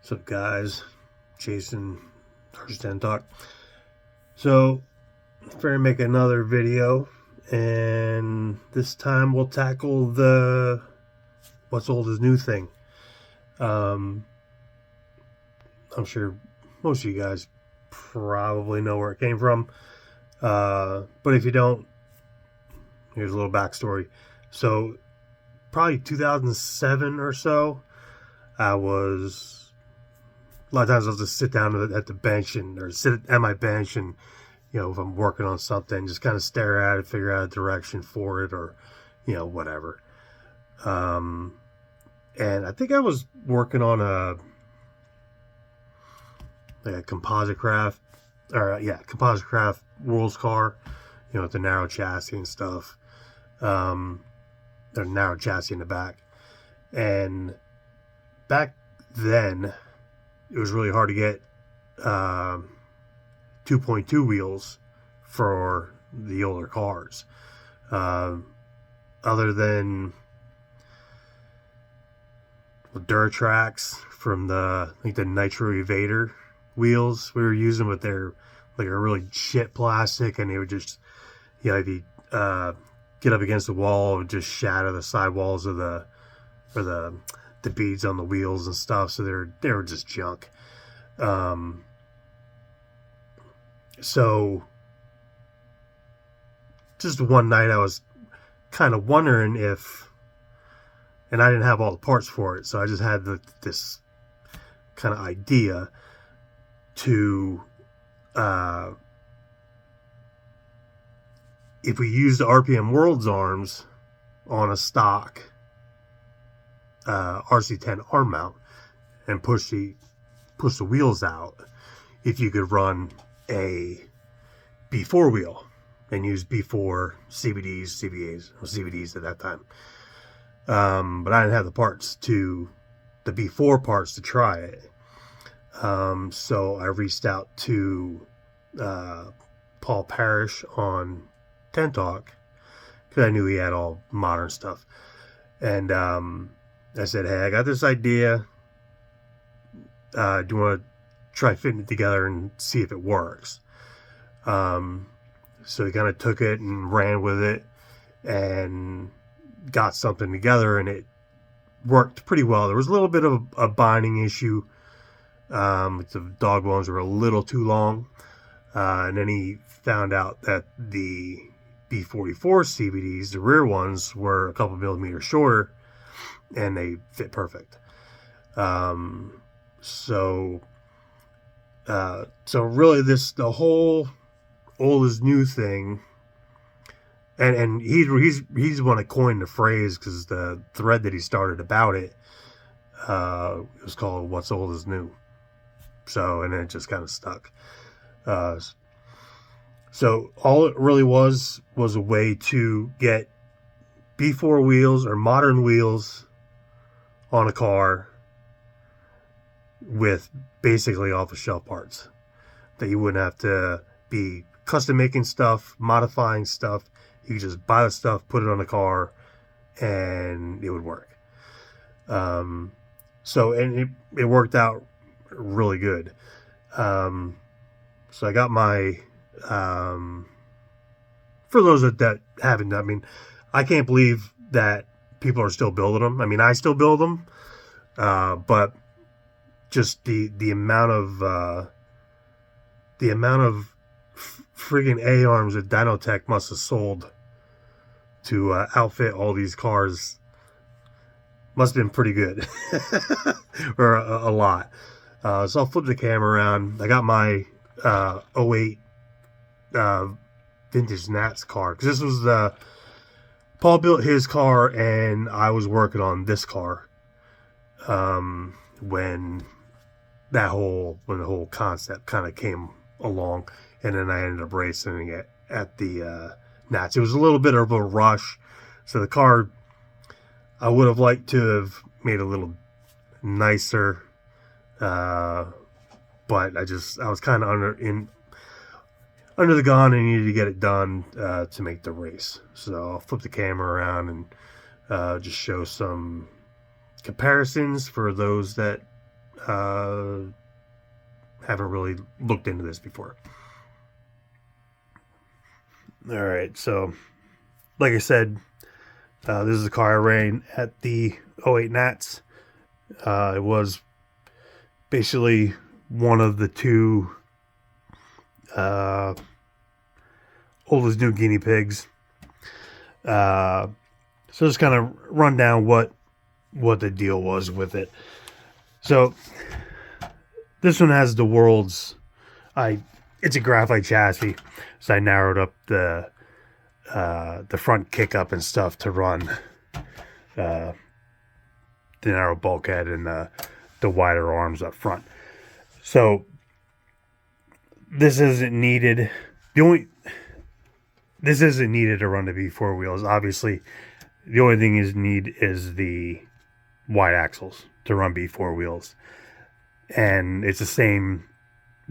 What's up, guys? Jason, RC10 Talk. So, we're gonna make another video, and this time we'll tackle the what's old is new thing. I'm sure most of you guys probably know where it came from, but if you don't, here's a little backstory. So, probably 2007 or so, a lot of times I'll just sit down at the bench or sit at my bench and, if I'm working on something, just kind of stare at it, figure out a direction for it, or, whatever. And I think I was working on a composite craft World's car, with the narrow chassis and stuff. The narrow chassis in the back. And back then, it was really hard to get 2.2 wheels for the older cars. Other than Duratrax from the Nitro Evader wheels we were using, but they're like a really shit plastic, and they would just, if you get up against the wall, it would just shatter the sidewalls of the beads on the wheels and stuff. So they were just junk. So just one night I was kind of wondering and I didn't have all the parts for it, so I just had this kind of idea to, if we use the RPM World's arms on a stock RC10 arm mount and push the wheels out, if you could run a B4 wheel and use B4 CVDs, CVAs, or CVDs at that time. But I didn't have the B4 parts to try it. So I reached out to Paul Parrish on 10 Talk, because I knew he had all modern stuff. And I said, hey, I got this idea. Do you want to try fitting it together and see if it works? So he kind of took it and ran with it and got something together, and it worked pretty well. There was a little bit of a binding issue. The dog bones were a little too long. And then he found out that the B44 CVDs, the rear ones, were a couple millimeters shorter, and they fit perfect. So really the whole old is new thing, and he's the one that coined the phrase, because the thread that he started about it was called "What's Old is New." So, and then it just kind of stuck. So all it really was a way to get B4 wheels or modern wheels on a car with basically off-the-shelf parts, that you wouldn't have to be custom making stuff, modifying stuff. You could just buy the stuff, put it on the car, and it would work. So, and it worked out really good. So I got my, for those that haven't, I can't believe that people are still building them. I still build them, but just the amount of friggin' A-arms that Dynotech must have sold to outfit all these cars must have been pretty good. Or a lot. So I'll flip the camera around. I got my 08 vintage Nats car, because this was Paul built his car and I was working on this car when the whole concept kind of came along, and then I ended up racing it at the Nats. It was a little bit of a rush, so the car I would have liked to have made a little nicer, but I was kind of under the gun and needed to get it done to make the race. So I'll flip the camera around and just show some comparisons for those that haven't really looked into this before. All right, so like I said, this is a car I ran at the 08 Nats. It was basically one of the two oldest new guinea pigs. So just kind of run down what the deal was with it. So this one has the world's it's a graphite chassis, so I narrowed up the front kick up and stuff to run the narrow bulkhead and the wider arms up front. So this isn't needed. This isn't needed to run the B4 wheels. Obviously, the only thing is the wide axles to run B4 wheels, and it's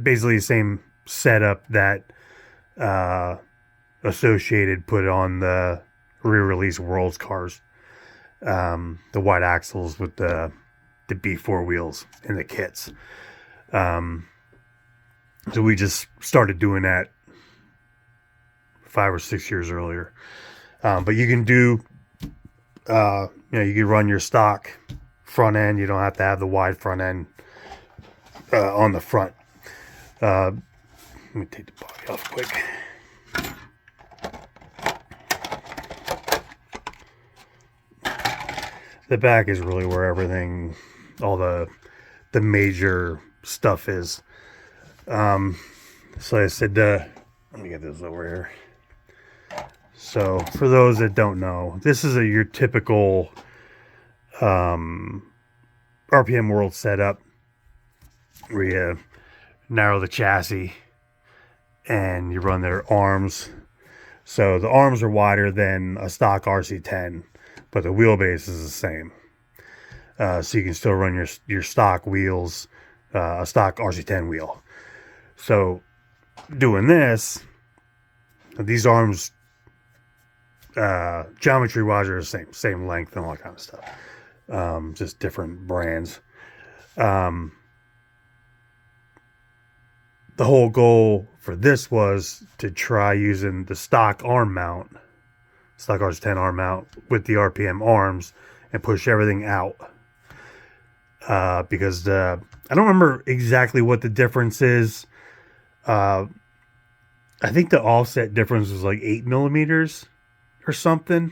basically the same setup that Associated put on the re-release Worlds cars. The wide axles with the B4 wheels in the kits. So we just started doing that 5 or 6 years earlier. But you can do, you can run your stock front end. You don't have to have the wide front end on the front. Let me take the body off quick. The back is really where everything, all the major stuff is. So I said, let me get this over here. So for those that don't know, this is your typical RPM World setup where you narrow the chassis and you run their arms. So the arms are wider than a stock RC10, but the wheelbase is the same. So you can still run your stock wheels, a stock RC10 wheel. So doing this, these arms, geometry wise, are the same length and all that kind of stuff. Just different brands. The whole goal for this was to try using the stock arm mount, stock RC10 arm mount with the RPM arms and push everything out. Because I don't remember exactly what the difference is. I think the offset difference was like 8 millimeters or something,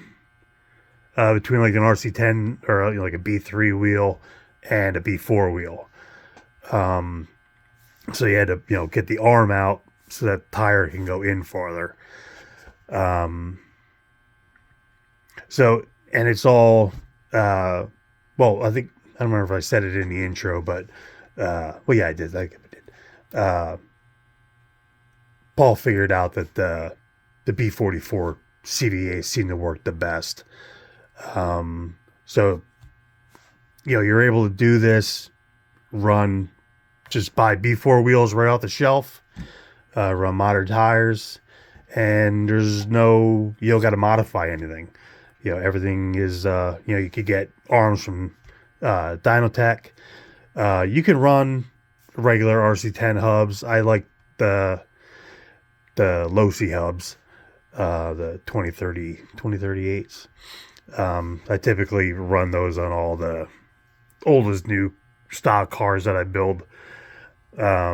between like an RC10 or like a B3 wheel and a B4 wheel. So you had to, get the arm out so that tire can go in farther. So, and it's all, well, I think, I don't remember if I said it in the intro, but, well, yeah, I did. I did. Paul figured out that the B44 CVA seemed to work the best. So, you're able to do this, just buy B4 wheels right off the shelf, run modern tires, and you don't got to modify anything. Everything is, you could get arms from Dynotech. You can run regular RC10 hubs. I like the Losi hubs, the 2038s. I typically run those on all the oldest new stock cars that I build. I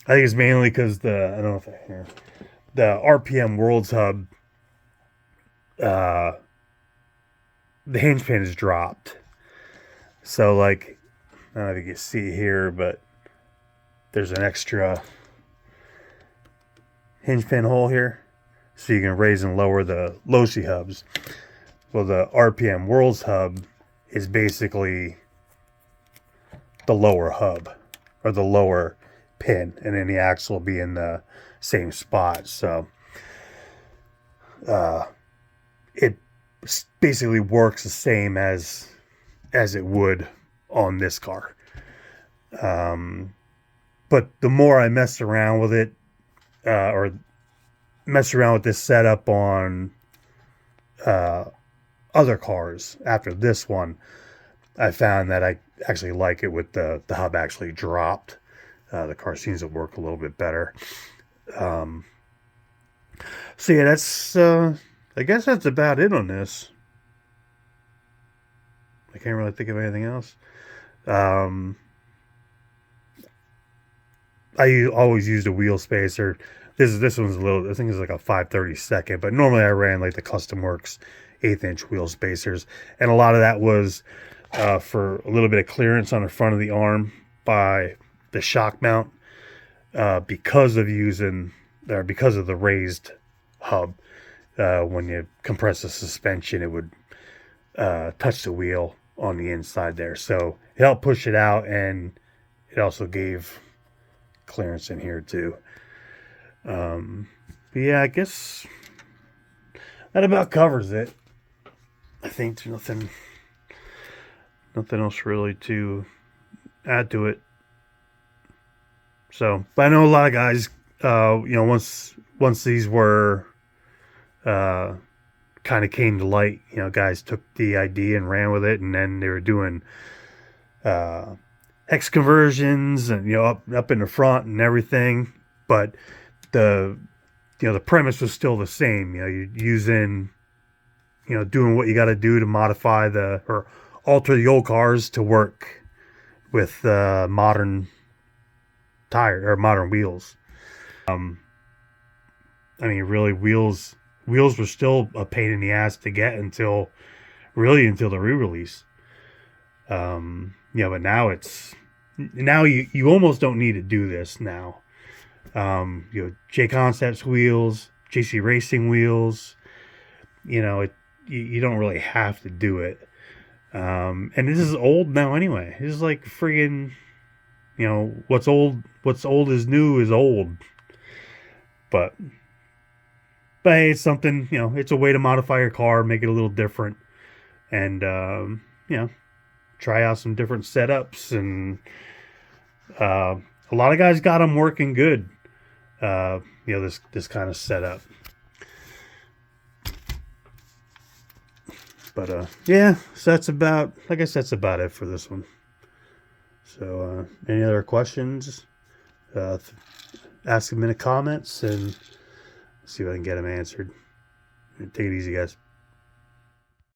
think it's mainly because I don't know if the RPM Worlds hub, the hinge pin is dropped. So like, I don't know if you can see here, but there's an extra hinge pin hole here, so you can raise and lower the Losi hubs. Well, the RPM Worlds hub is basically the lower hub, or the lower pin, and then the axle will be in the same spot. So it basically works the same as it would on this car. But the more I messed around with it, or messed around with this setup on other cars after this one, I found that actually like it with the hub actually dropped. The car seems to work a little bit better. So yeah, that's I guess that's about it on this. I can't really think of anything else. Um, I always used a wheel spacer. This one's a little. I think it's like a 5/32, but normally I ran like the Custom Works 1/8" wheel spacers, and a lot of that was for a little bit of clearance on the front of the arm by the shock mount because of because of the raised hub. When you compress the suspension, it would touch the wheel on the inside there, so it helped push it out, and it also gave clearance in here too. But yeah, I guess that about covers it. I think there's nothing else really to add to it. So, but I know a lot of guys, once these were kind of came to light, guys took the idea and ran with it, and then they were doing hex conversions and up in the front and everything. But the premise was still the same. You're using, doing what you got to do to modify or alter the old cars to work with modern tire or modern wheels. I mean, really, wheels were still a pain in the ass to get until the re-release. But now you almost don't need to do this now. J Concepts wheels, JC Racing wheels, you don't really have to do it. And this is old now anyway. This is like friggin', what's old is new is old. But hey, it's something, it's a way to modify your car, make it a little different, and try out some different setups. And a lot of guys got them working good. This kind of setup. But yeah, so that's about it for this one. So any other questions? Ask them in the comments and see if I can get them answered. Take it easy, guys.